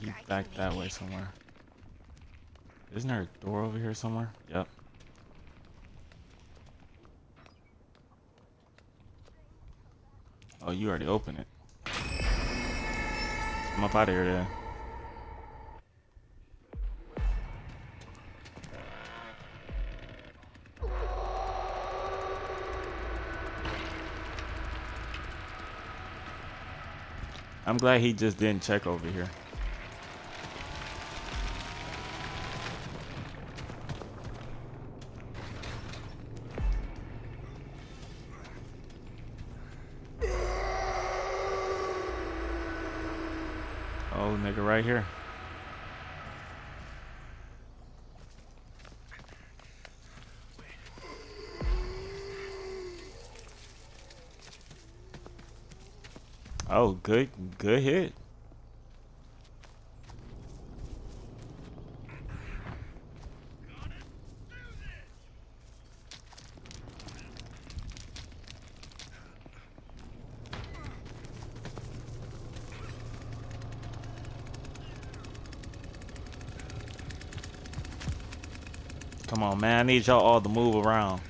He back that way somewhere. Isn't there a door over here somewhere? Yep. Oh, you already opened it. I'm up out of here then. I'm glad he just didn't check over here. Oh, nigga right here. Oh, good hit. Come on, man. I need y'all all to move around.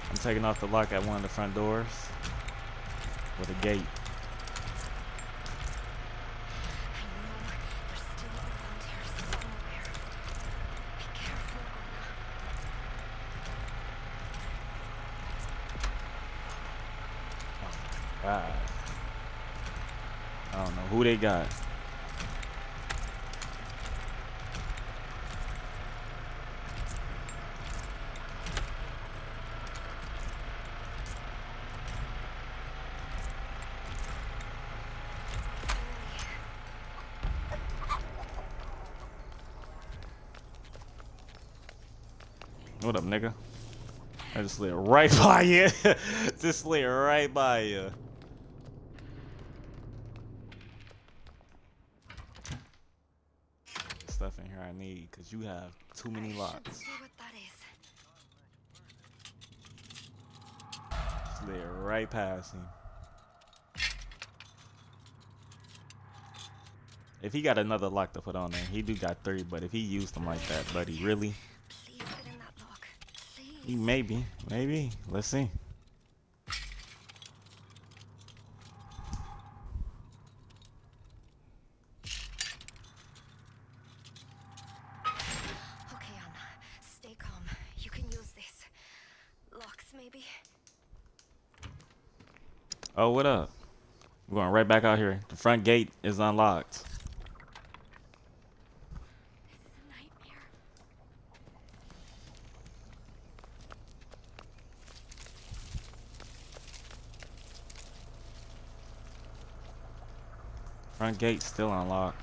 I'm taking off the lock at one of the front doors with a gate. God. I don't know who they got. What up, nigga? I just slid right by you. Just slid right by you. Stuff in here I need, cause you have too many locks. Slid right past him. If he got another lock to put on there, he do got 3, but if he used them like that, buddy, really? He maybe. Let's see. Okay, Anna. Stay calm. You can use this. Locks, maybe? Oh, what up? We're going right back out here. The front gate is unlocked. This is a nightmare. Front gate's still unlocked.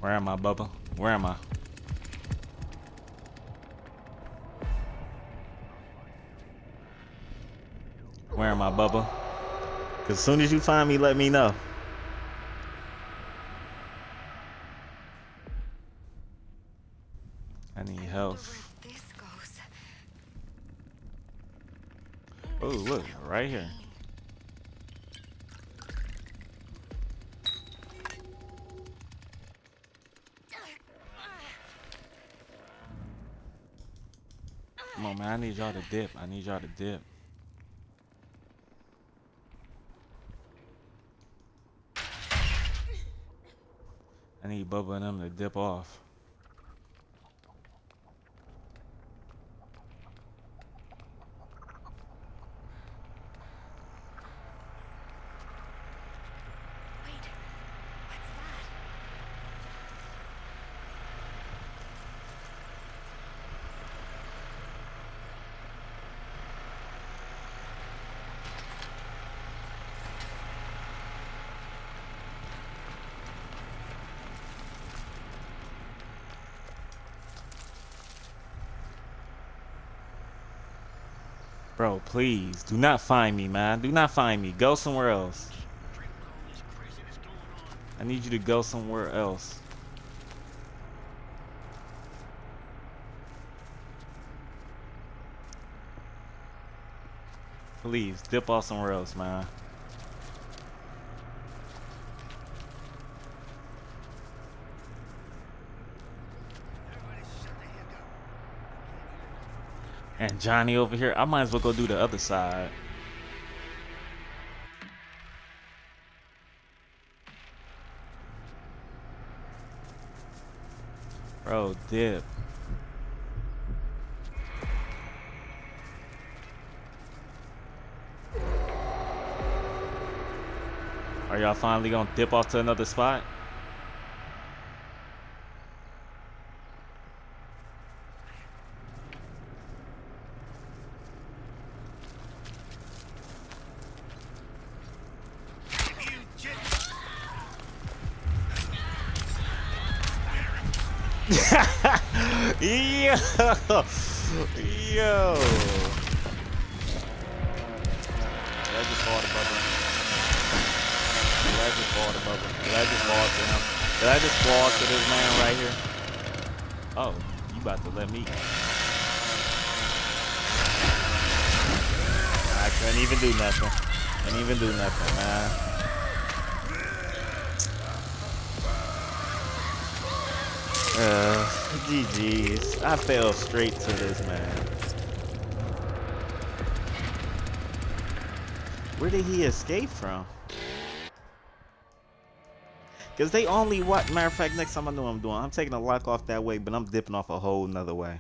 Where am I, Bubba? Where am I? Where am I, Bubba? Cause as soon as you find me, let me know. I need health. This goes. Oh, look, right here. Come on, man. I need y'all to dip. I need y'all to dip. I need Bubba and them to dip off. Wait. What's that? Bro, please. Do not find me, man. Do not find me. Go somewhere else. I need you to go somewhere else. Please, dip off somewhere else, man. And Johnny over here, I might as well go do the other side. Bro, dip. Are y'all finally gonna dip off to another spot? Yo! Yo! Did I just fall the bubble? Did I just fall the bubble? Did I just fall to him? Did I just fall to this man right here? Oh, you about to let me. I couldn't even do nothing. Couldn't even do nothing, man. GG's. I fell straight to this man. Where did he escape from? Because they only what matter of fact, next time I know what I'm doing, I'm taking a lock off that way, but I'm dipping off a whole nother way.